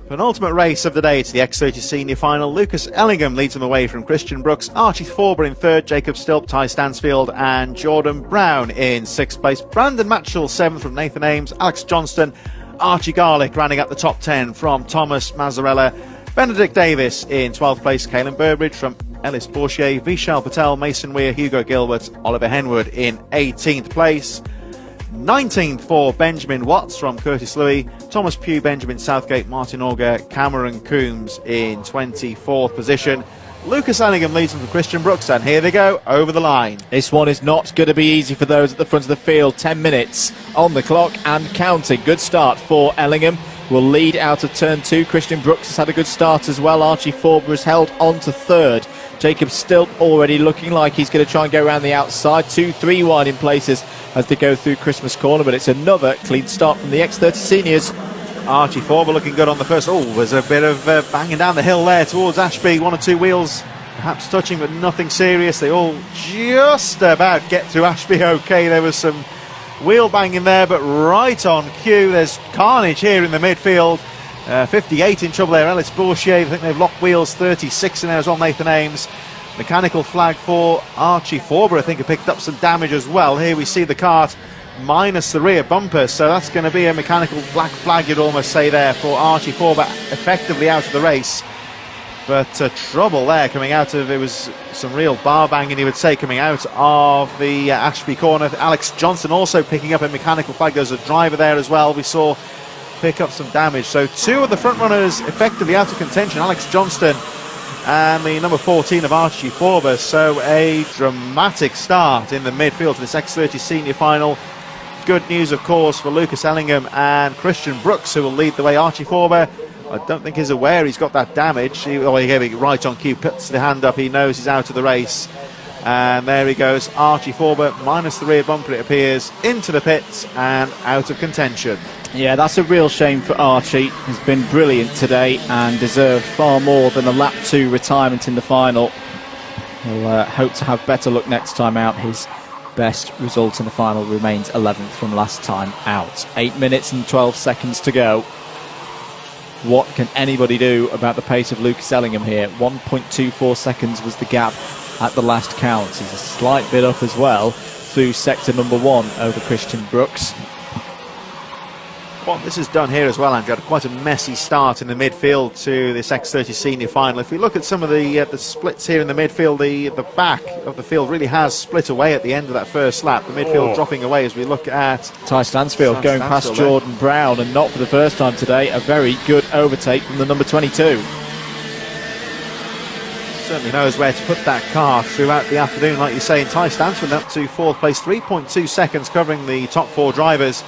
Penultimate race of the day, it's the X30 Senior Final. Lucas Ellingham leads them away from Christian Brooks, Archie Thorber in third, Jacob Stilp, Ty Stansfield and Jordan Brown in sixth place. Brandon Matchell seventh from Nathan Ames, Alex Johnston, Archie Garlick rounding up the top 10 from Thomas Mazzarella, Benedict Davis in 12th place, Caelan Burbridge from Ellis Bourchier, Vishal Patel, Mason Weir, Hugo Gilbert, Oliver Henwood in 18th place. 19th for Benjamin Watts from Curtis Louis, Thomas Pugh, Benjamin Southgate, Martin Auger, Cameron Coombs in 24th position. Lucas Ellingham leads them for Christian Brooks, and here they go over the line. This one is not going to be easy for those at the front of the field. 10 minutes on the clock and counting. Good start for Ellingham. Will lead out of turn 2. Christian Brooks has had a good start as well. Archie Thorber has held on to third. Jacob Stilp already looking like he's going to try and go around the outside. 2-3 wide in places as they go through Christmas Corner, but it's another clean start from the X30 seniors. Archie Thorber looking good on the first. Oh, there's a bit of banging down the hill there towards Ashby. One or two wheels perhaps touching, but nothing serious. They all just about get through Ashby okay. There was some wheel banging there, but right on cue. There's carnage here in the midfield. 58 in trouble there, Ellis Bourchier. I think they've locked wheels. 36 in there as well, Nathan Ames. Mechanical flag for Archie Thorber, I think, have picked up some damage as well. Here we see the Kart minus the rear bumper, so that's going to be a mechanical black flag, you'd almost say, there for Archie Thorber, effectively out of the race. But trouble there coming out of, it was some real bar banging, you would say, coming out of the Ashby corner. Alex Johnson also picking up a mechanical flag. There's a driver there as well, we saw pick up some damage. So two of the front runners effectively out of contention, Alex Johnston and the number 14 of Archie Thorber. So a dramatic start in the midfield for this X30 Senior Final. Good news, of course, for Lucas Ellingham and Christian Brooks, who will lead the way. Archie Thorber, I don't think he's aware he's got that damage. He gave it right on cue, puts the hand up, he knows he's out of the race. And there he goes, Archie Thorber, minus the rear bumper, it appears, into the pits and out of contention. Yeah, that's a real shame for Archie. He's been brilliant today and deserved far more than a lap 2 retirement in the final. He'll hope to have better luck next time out. His best result in the final remains 11th from last time out. 8 minutes and 12 seconds to go. What can anybody do about the pace of Lucas Ellingham here? 1.24 seconds was the gap at the last count. He's a slight bit up as well through sector number 1 over Christian Brooks. What this has done here as well, Andrew, had quite a messy start in the midfield to this X30 Senior Final. If we look at some of the splits here in the midfield, the back of the field really has split away at the end of that first lap. The midfield dropping away as we look at Ty Stansfield going past Jordan Brown, and not for the first time today, a very good overtake from the number 22. Certainly knows where to put that car throughout the afternoon, like you say. And Ty Stansfield up to 4th place, 3.2 seconds covering the top 4 drivers.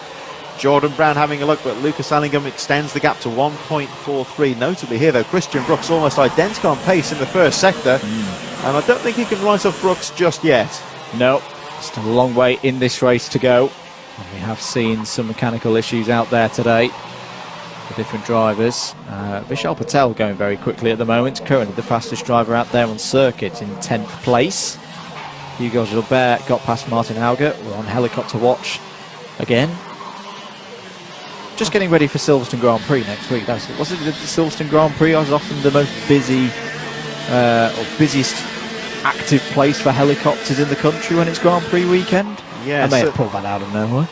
Jordan Brown having a look, but Lucas Ellingham extends the gap to 1.43. Notably here, though, Christian Brooks almost identical on pace in the first sector. And I don't think he can write off Brooks just yet. No, still a long way in this race to go. And we have seen some mechanical issues out there today for different drivers. Vishal Patel going very quickly at the moment, currently the fastest driver out there on circuit in 10th place. Hugo Gilbert got past Martin Auger. We're on helicopter watch again. Just getting ready for Silverstone Grand Prix next week. Wasn't it the Silverstone Grand Prix? I was often the most busy or busiest active place for helicopters in the country when it's Grand Prix weekend. Yeah, I may have pulled that out of nowhere.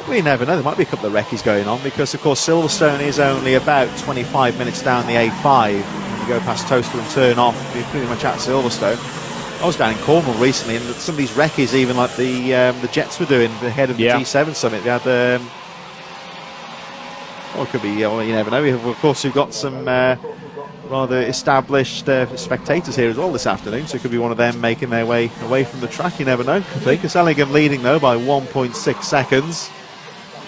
We never know. There might be a couple of recce's going on because, of course, Silverstone is only about 25 minutes down the A5. When you go past Toaster and turn off, you're pretty much at Silverstone. I was down in Cornwall recently, and some of these recce's, even like the Jets were doing ahead of the G7 summit, they had. It could be, you never know. Of course, we've got some rather established spectators here as well this afternoon, so it could be one of them making their way away from the track. You never know. Lucas Ellingham leading, though, by 1.6 seconds.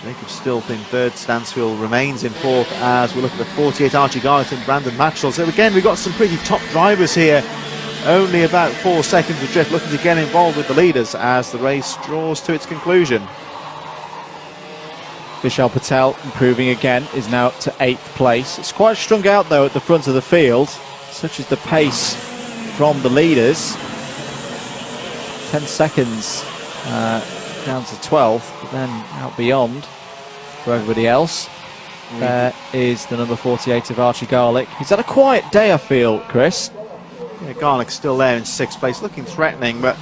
Jacob Stilp in third. Stansfield remains in fourth as we look at the 48 Archie Garlick and Brandon Matchell. So again, we've got some pretty top drivers here. Only about 4 seconds adrift, looking to get involved with the leaders as the race draws to its conclusion. Vishal Patel improving again, is now up to 8th place. It's quite strung out though at the front of the field, such as the pace from the leaders. 10 seconds down to 12th, but then out beyond for everybody else. There is the number 48 of Archie Garlick. He's had a quiet day, I feel, Chris. Yeah, Garlick's still there in 6th place, looking threatening, but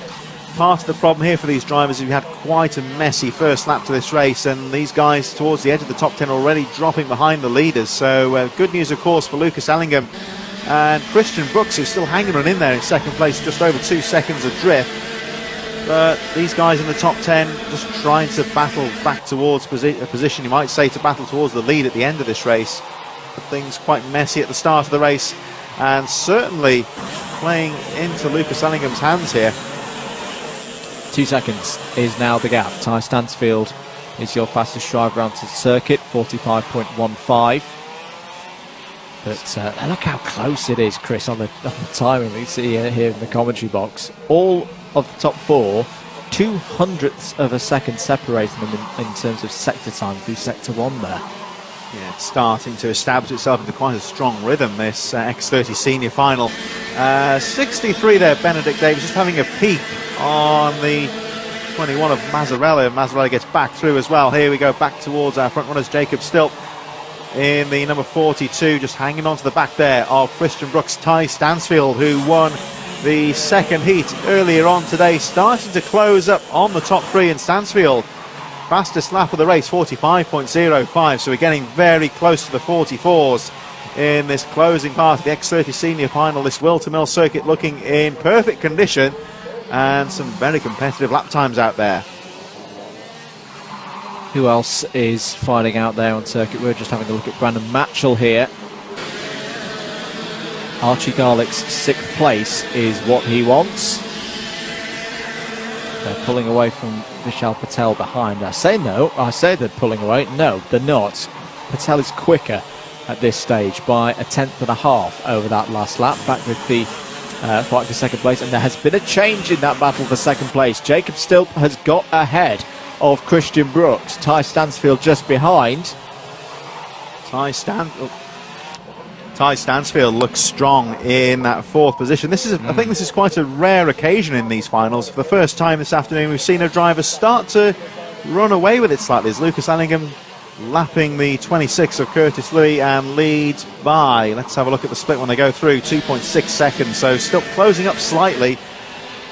part of the problem here for these drivers is we had quite a messy first lap to this race, and these guys towards the edge of the top 10 already dropping behind the leaders. So good news, of course, for Lucas Ellingham and Christian Brooks, who's still hanging on in there in 2nd place, just over 2 seconds adrift. But these guys in the top 10 just trying to battle back towards a position, you might say, to battle towards the lead at the end of this race. But things quite messy at the start of the race, and certainly playing into Lucas Ellingham's hands here. 2 seconds is now the gap. Ty Stansfield is your fastest driver around the circuit, 45.15. But look how close it is, Chris, on the timing. We see here in the commentary box. All of the top 4, 0.02 of a second separating them in terms of sector time through sector 1 there. Yeah, it's starting to establish itself into quite a strong rhythm, this X30 senior final. 63 there, Benedict Davis, just having a peek on the 21 of Mazzarella. Mazzarella gets back through as well. Here we go, back towards our front runners. Jacob Stilp in the number 42, just hanging on to the back there of Christian Brooks. Ty Stansfield, who won the 2nd heat earlier on today, starting to close up on the top 3, and Stansfield, fastest lap of the race, 45.05, so we're getting very close to the 44s in this closing part of the X30 senior final. This Whilton Mill circuit looking in perfect condition, and some very competitive lap times out there. Who else is fighting out there on circuit? We're just having a look at Brandon Matchell here. Archie Garlick's 6th place is what he wants. They're pulling away from Vishal Patel behind. I say they're pulling away. No, they're not. Patel is quicker at this stage by 1/10.5 over that last lap, back with the fight for 2nd place, and there has been a change in that battle for 2nd place. Jacob Stilp has got ahead of Christian Brooks. Ty Stansfield just behind. Ty Stansfield looks strong in that 4th position. I think this is quite a rare occasion in these finals. For the first time this afternoon, we've seen a driver start to run away with it slightly. As Lucas Ellingham lapping the 26 of Curtis Louis and leads by, let's have a look at the split when they go through, 2.6 seconds. So still closing up slightly.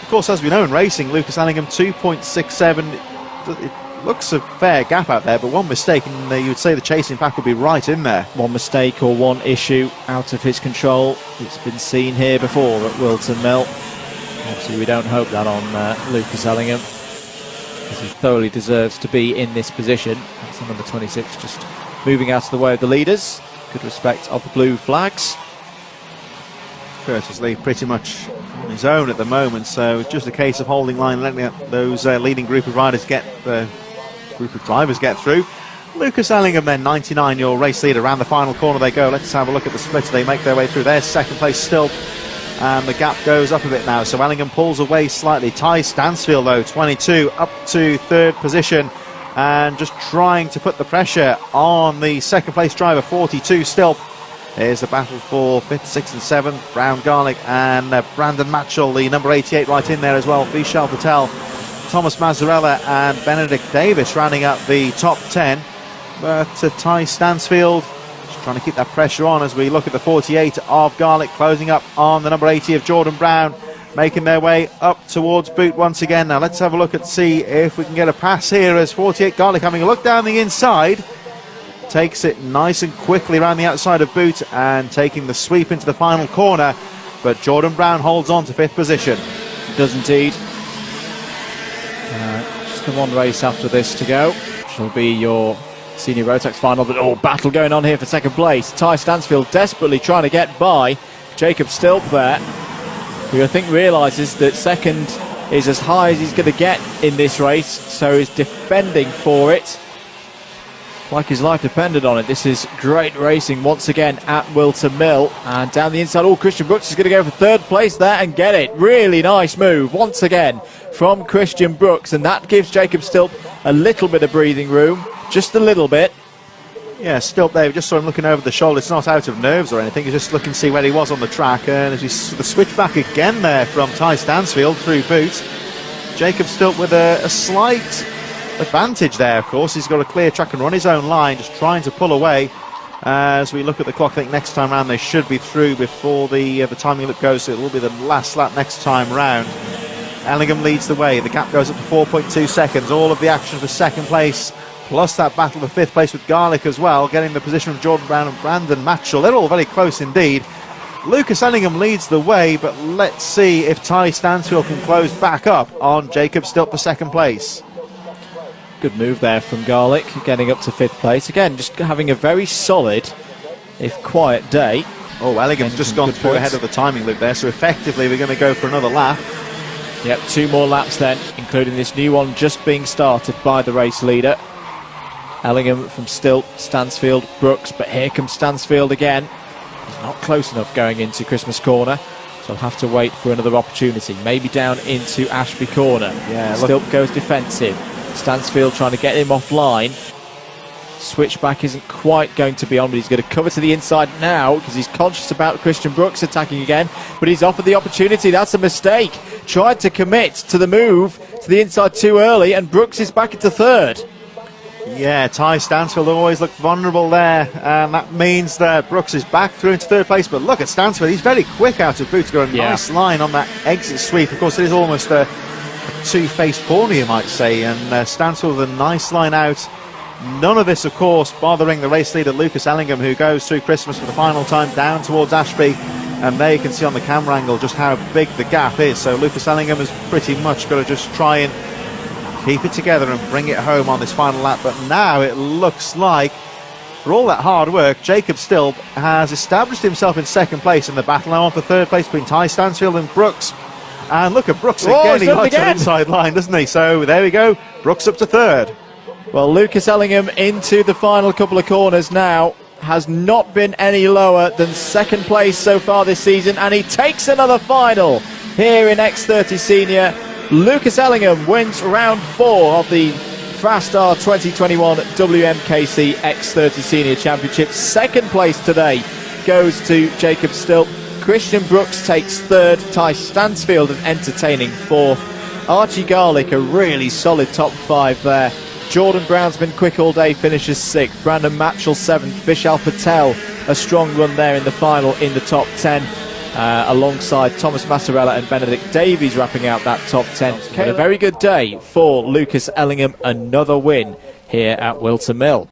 Of course, as we know in racing, Lucas Ellingham 2.67. It looks a fair gap out there, but one mistake and you would say the chasing pack would be right in there. One mistake or one issue out of his control. It's been seen here before at Whilton Mill. Obviously we don't hope that on Lucas Ellingham, because he thoroughly deserves to be in this position. That's the number 26 just moving out of the way of the leaders. Good respect of the blue flags. Curtis Lee pretty much on his own at the moment, so it's just a case of holding line, letting those leading group of riders get drivers get through. Lucas Ellingham then, 99, your race leader, around the final corner they go. Let's have a look at the split. They make their way through. There's 2nd place still, and the gap goes up a bit now, so Ellingham pulls away slightly. Ty Stansfield though, 22, up to 3rd position, and just trying to put the pressure on the 2nd place driver, 42 still. Here's the battle for 5th, 6th and 7th. Brown Garlick and Brandon Matchell, the number 88 right in there as well. Vishal Patel, Thomas Mazzarella and Benedict Davis rounding up the top 10. But Ty Stansfield just trying to keep that pressure on as we look at the 48 of Garlick closing up on the number 80 of Jordan Brown, making their way up towards boot once again. Now let's have a look and see if we can get a pass here as 48 Garlick having a look down the inside. Takes it nice and quickly around the outside of boot and taking the sweep into the final corner, but Jordan Brown holds on to 5th position. Does indeed. Just the one race after this to go, which will be your senior Rotax final, but battle going on here for 2nd place. Ty Stansfield desperately trying to get by Jacob Stilp there, who I think realises that 2nd is as high as he's going to get in this race, so he's defending for it like his life depended on it. This is great racing once again at Whilton Mill, and down the inside, Christian Brooks is going to go for 3rd place there and get it. Really nice move once again from Christian Brooks, and that gives Jacob Stilp a little bit of breathing room, just a little bit. Yeah, Stilp there, we just saw him looking over the shoulder. It's not out of nerves or anything, he's just looking to see where he was on the track, and as we the switch back again there from Ty Stansfield through boot. Jacob Stilp with a slight advantage there, of course. He's got a clear track and run his own line, just trying to pull away As we look at the clock, I think next time round they should be through before the timing loop goes, so it will be the last lap next time round. Ellingham leads the way. The gap goes up to 4.2 seconds. All of the action for second place, plus that battle for fifth place with Garlick as well, getting the position of Jordan Brown and Brandon Matchell. They're all very close indeed. Lucas Ellingham leads the way, but let's see if Ty Stansfield can close back up on Jacob Stilt for second place. Good move there from Garlick, getting up to fifth place. Again, just having a very solid, if quiet, day. Oh, Ellingham's just gone through ahead of the timing loop there, so effectively we're going to go for another lap. Yep, 2 more laps then, including this new one just being started by the race leader. Ellingham from Stilt, Stansfield, Brooks, but here comes Stansfield again. He's not close enough going into Christmas Corner, so I'll have to wait for another opportunity. Maybe down into Ashby Corner. Yeah, Stilt goes defensive. Stansfield trying to get him offline. Switchback isn't quite going to be on, but he's going to cover to the inside now because he's conscious about Christian Brooks attacking again, but he's offered the opportunity. That's a mistake. Tried to commit to the move to the inside too early, and Brooks is back into third. Yeah, Ty Stansfield always looked vulnerable there, and that means that Brooks is back through into third place. But look at Stansfield, he's very quick out of boot to go a nice line on that exit sweep. Of course, it is almost a two-faced corner, you might say, and Stansfield with a nice line out. None of this, of course, bothering the race leader Lucas Ellingham, who goes through Christmas for the final time down towards Ashby. And there you can see on the camera angle just how big the gap is. So Lucas Ellingham has pretty much got to just try and keep it together and bring it home on this final lap. But now it looks like, for all that hard work, Jacob Stilt has established himself in second place in the battle now on for third place between Ty Stansfield and Brooks. And look at Brooks again, he likes an inside line, doesn't he? So there we go, Brooks up to third. Well, Lucas Ellingham into the final couple of corners now. Has not been any lower than second place so far this season, and he takes another final here in X30 Senior. Lucas Ellingham wins round 4 of the Frastar 2021 WMKC X30 Senior Championship. Second place today goes to Jacob Stilt. Christian Brooks takes third, Ty Stansfield an entertaining fourth, Archie Garlick a really solid top 5 there. Jordan Brown's been quick all day, finishes 6th. Brandon Matchell 7th. Vishal Patel a strong run there in the final in the top 10, alongside Thomas Massarella and Benedict Davies wrapping out that top 10. But a very good day for Lucas Ellingham, another win here at Whilton Mill.